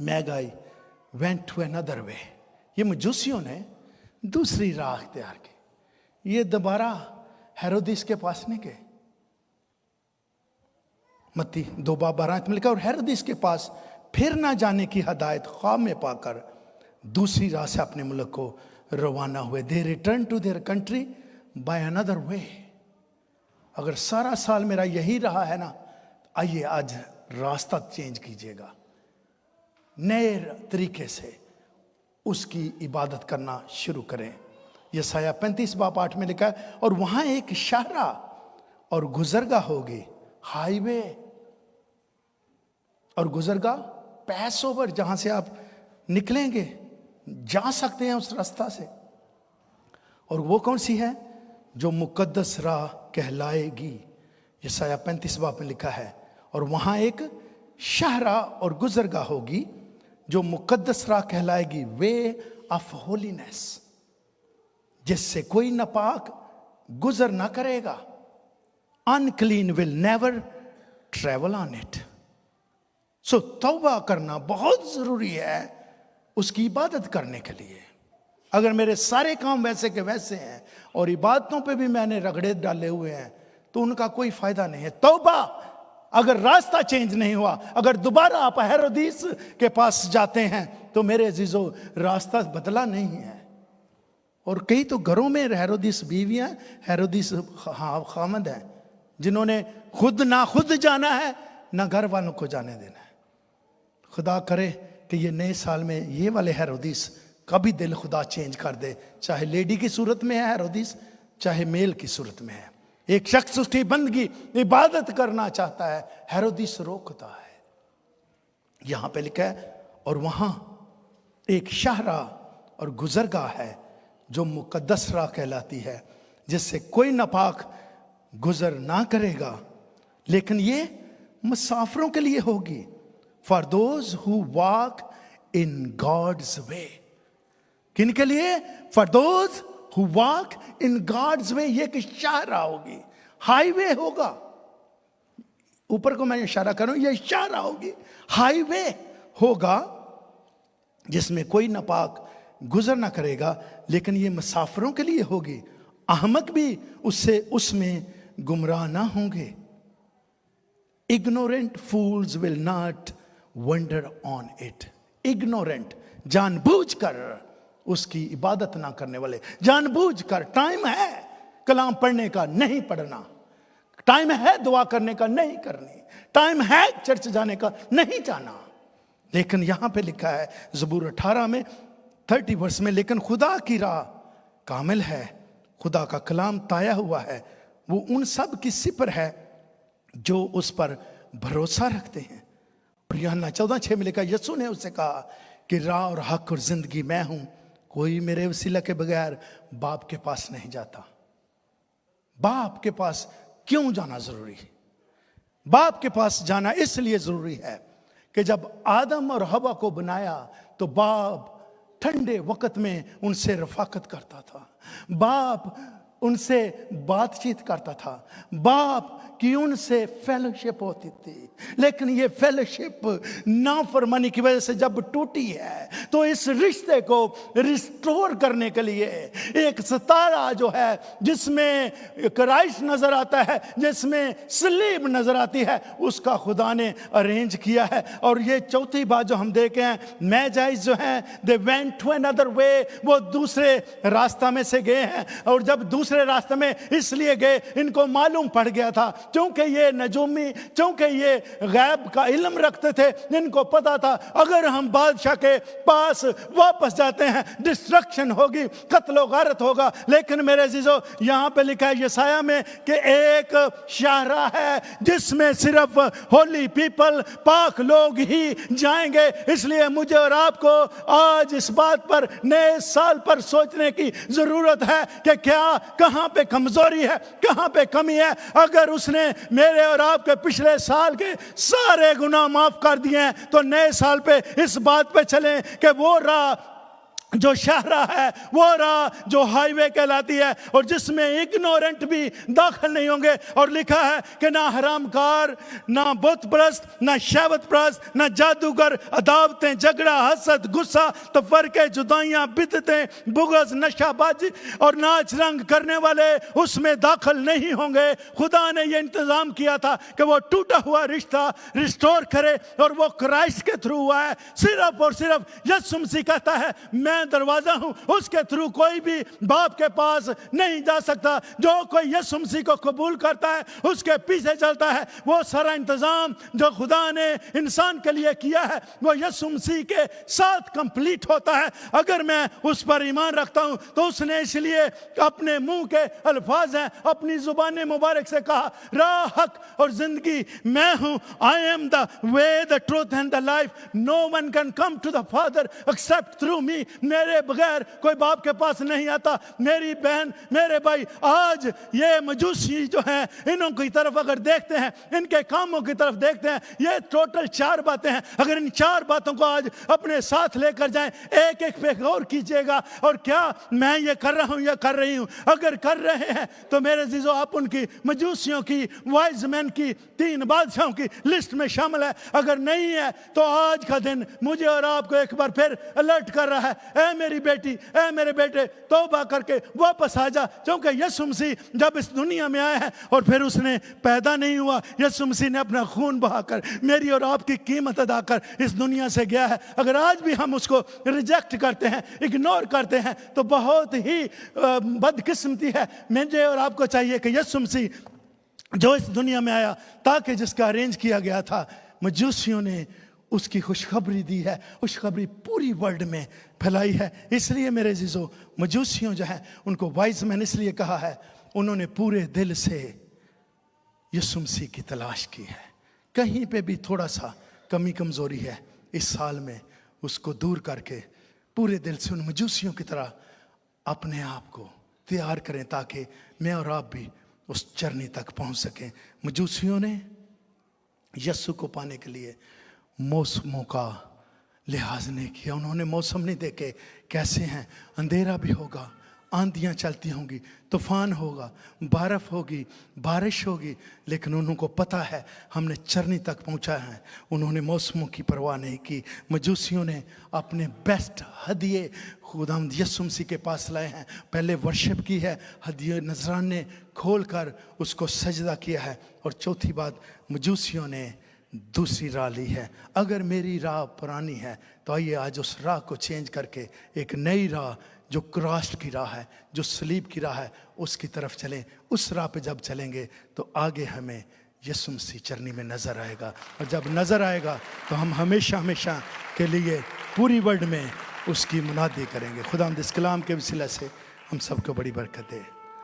मैगाई went to another वे। ये मजूसियों ने दूसरी राह इख्तियार की। ये दोबारा हेरोदिस के पास नहीं गए। मत्ती 2:12 में लिखा, और हेरोदिस के पास फिर ना जाने की हदायत ख्वाब में पाकर दूसरी राह से अपने मुल्क को रवाना हुए। They return to their country by another way. अगर सारा साल मेरा यही रहा है ना, आइए आज रास्ता चेंज कीजिएगा, नए तरीके से उसकी इबादत करना शुरू करें। यशायाह 35:8 में लिखा है, और वहां एक शाहरा और गुजरगा होगी, हाईवे और गुजरगा, पैस ओवर, जहां से आप निकलेंगे, जा सकते हैं उस रास्ता से। और वो कौन सी है? जो मुकद्दस राह कहलाएगी। यशायाह 35 में लिखा है, और वहां एक शाहरा और गुजरगा होगी जो मुकद्दस राह कहलाएगी, वे ऑफ होलीनेस, जिससे कोई नापाक गुजर ना करेगा। Unclean will never travel on it. So तौबा करना बहुत जरूरी है उसकी इबादत करने के लिए। अगर मेरे सारे काम वैसे के वैसे हैं और इबादतों पे भी मैंने रगड़े डाले हुए हैं, तो उनका कोई फायदा नहीं है। तौबा, अगर रास्ता चेंज नहीं हुआ, अगर दोबारा आप हेरोदिस के पास जाते हैं, तो मेरे अजीजों रास्ता बदला नहीं है। और कई तो घरों में हेरोदिस बीवियां, हेरोदिस खामद हैं, जिन्होंने खुद ना खुद जाना है ना घर वालों को जाने देना है। खुदा करे कि ये नए साल में ये वाले हेरोदिस कभी दिल खुदा चेंज कर दे, चाहे लेडी की सूरत में है हेरोदिस, चाहे मेल की सूरत में है। एक शख्स उसकी बंदगी इबादत करना चाहता है, हेरोदिस रोकता है। यहां पे लिखा है, और वहां एक शाहरा और गुजरगाह है जो मुकद्दस राह कहलाती है, जिससे कोई नापाक गुजर ना करेगा, लेकिन ये मुसाफिरों के लिए होगी। For those who walk in God's way. किन के लिए? For those who walk in God's way. ये एक इशारा होगी, हाईवे होगा। ऊपर को मैं इशारा करूं, ये इशारा होगी, हाईवे होगा जिसमें कोई नापाक गुजर ना करेगा, लेकिन ये मुसाफिरों के लिए होगी। अहमक भी उससे उसमें गुमराह ना होंगे। Ignorant fools will not wonder on it. Ignorant, जानबूझकर उसकी इबादत ना करने वाले, जानबूझकर। टाइम है कलाम पढ़ने का, नहीं पढ़ना। टाइम है दुआ करने का, नहीं करनी। टाइम है चर्च जाने का, नहीं जाना। लेकिन यहां पे लिखा है ज़बूर 18 में 30 वर्ष में, लेकिन खुदा की राह कामिल है, खुदा का कलाम ताया हुआ है, वो उन सब की सिपर है जो उस पर भरोसा रखते हैं। और यूहन्ना 14:6 में लिखा, यीशु ने उससे कहा कि राह और हक और जिंदगी मैं हूं, कोई मेरे वसीला के बगैर बाप के पास नहीं जाता। बाप के पास क्यों जाना जरूरी है? बाप के पास जाना इसलिए जरूरी है कि जब आदम और हवा को बनाया तो बाप ठंडे वक्त में उनसे रफाकत करता था, बाप उनसे बातचीत करता था, बाप की उनसे फेलोशिप होती थी। लेकिन ये फेलोशिप नाफरमानी की वजह से जब टूटी है, तो इस रिश्ते को रिस्टोर करने के लिए एक सितारा जो है, जिसमें क्राइस्ट नजर आता है, जिसमें सलीब नजर आती है, उसका खुदा ने अरेंज किया है। और ये चौथी बात जो हम देखे हैं, मैजाइज जो हैं, they went to another way, वो दूसरे रास्ता में से गए हैं। और जब दूसरे रास्ते में इसलिए गए, इनको मालूम पड़ गया था, क्योंकि ये नजूमी, क्योंकि ये गैब का इल्म रखते थे, इनको पता था अगर हम बादशाह के पास वापस जाते हैं डिस्ट्रक्शन होगी, कत्लो गारत होगा। लेकिन मेरे अजीजों, यहां पे लिखा है यशाया में कि एक शाहरा है जिसमें सिर्फ होली पीपल, पाक लोग ही जाएंगे। इसलिए मुझे और आपको आज इस बात पर, नए साल पर सोचने की जरूरत है कि क्या, कहां पे कमजोरी है, कहां पे कमी है। अगर उसने मेरे और आपके पिछले साल के सारे गुनाह माफ कर दिए हैं, तो नए साल पे इस बात पे चलें कि वो राह जो शाहराह है वो राह जो हाईवे कहलाती है, और जिसमें इग्नोरेंट भी दाखिल नहीं होंगे। और लिखा है कि ना हरामकार, ना बुत परस्त, ना शहवत परस्त, ना जादूगर, अदावतें, झगड़ा, हसद, गुस्सा, तफरके, जुदाइयां, बिदतें, बुगज, नशाबाजी और नाच रंग करने वाले उसमें दाखिल नहीं होंगे। खुदा ने यह इंतजाम किया था कि वो टूटा हुआ रिश्ता रिस्टोर करे, और वो क्राइस्ट के थ्रू हुआ है। सिर्फ और सिर्फ यीशु मसीह कहता है मैं दरवाजा हूं, उसके थ्रू कोई भी बाप के पास नहीं जा सकता। जो कोई यीशु मसीह को कबूल करता है, उसके पीछे चलता है, वो सारा इंतजाम जो खुदा ने इंसान के लिए किया है वो यीशु मसीह के साथ कंप्लीट होता है। अगर मैं उस पर ईमान रखता हूं तो उसने इसलिए अपने मुंह के अल्फाज हैं, अपनी जुबान मुबारक से कहा, राह, हक और जिंदगी मैं हूं। I am the way, the truth and the life, no one can come to the father except through me. मेरे बगैर कोई बाप के पास नहीं आता। मेरी बहन, मेरे भाई, आज ये मजूसी जो हैं, इनों की तरफ अगर देखते हैं, इनके कामों की तरफ देखते हैं, ये टोटल 4 बातें हैं। अगर इन 4 बातों को आज अपने साथ लेकर जाएं, एक एक पे गौर कीजिएगा, और क्या मैं ये कर रहा हूं या कर रही हूं? अगर कर रहे हैं तो मेरे जीजो आप उनकी मजूसियों की, वाइज मैन की, 3 बादशाहों की लिस्ट में शामिल है। अगर नहीं है तो आज का दिन मुझे और आपको एक बार फिर अलर्ट कर रहा है, ऐ मेरी बेटी, ऐ मेरे बेटे, तौबा करके वापस आ जा। क्योंकि यीशु मसीह जब इस दुनिया में आया है और फिर उसने पैदा नहीं हुआ, यीशु मसीह ने अपना खून बहाकर मेरी और आपकी कीमत अदा कर इस दुनिया से गया है। अगर आज भी हम उसको रिजेक्ट करते हैं, इग्नोर करते हैं, तो बहुत ही बदकिस्मती है। मुझे और आपको चाहिए कि यीशु मसीह जो इस दुनिया में आया, ताकि जिसका अरेंज किया गया था, मजूसियों ने उसकी खुशखबरी दी है, खुशखबरी पूरी वर्ल्ड में फैलाई है। इसलिए मेरे जीजो, मजूसियों जो है उनको वाइज मैन इसलिए कहा है, उन्होंने पूरे दिल से यीशु मसीह की तलाश की है। कहीं पे भी थोड़ा सा कमी कमजोरी है इस साल में, उसको दूर करके पूरे दिल से उन मजूसियों की तरह अपने आप को तैयार करें, ताकि मैं और आप भी उस चरनी तक पहुंच सकें। मजूसियों ने यीशु को पाने के लिए मौसमों का लिहाज नहीं किया। उन्होंने मौसम नहीं देखे कैसे हैं, अंधेरा भी होगा, आंधियां चलती होंगी, तूफान होगा, बर्फ होगी, बारिश होगी, लेकिन उनको पता है हमने चरनी तक पहुंचा है। उन्होंने मौसमों की परवाह नहीं की। मजूसियों ने अपने बेस्ट हदिये खुदावंद यीशु मसीह के पास लाए हैं। पहले वर्शिप की है, हदिये नजराने खोल कर उसको सजदा किया है, और चौथी बात, मजूसियों ने दूसरी राह ली है। अगर मेरी राह पुरानी है तो आइए आज उस राह को चेंज करके एक नई राह, जो क्रॉस की राह है, जो सलीब की राह है, उसकी तरफ चलें। उस राह पे जब चलेंगे तो आगे हमें यीशु मसीह चरनी में नज़र आएगा, और जब नज़र आएगा तो हम हमेशा हमेशा के लिए पूरी वर्ल्ड में उसकी मुनादी करेंगे। खुदा इस कलाम के वसीला से हम सबको बड़ी बरकत दे।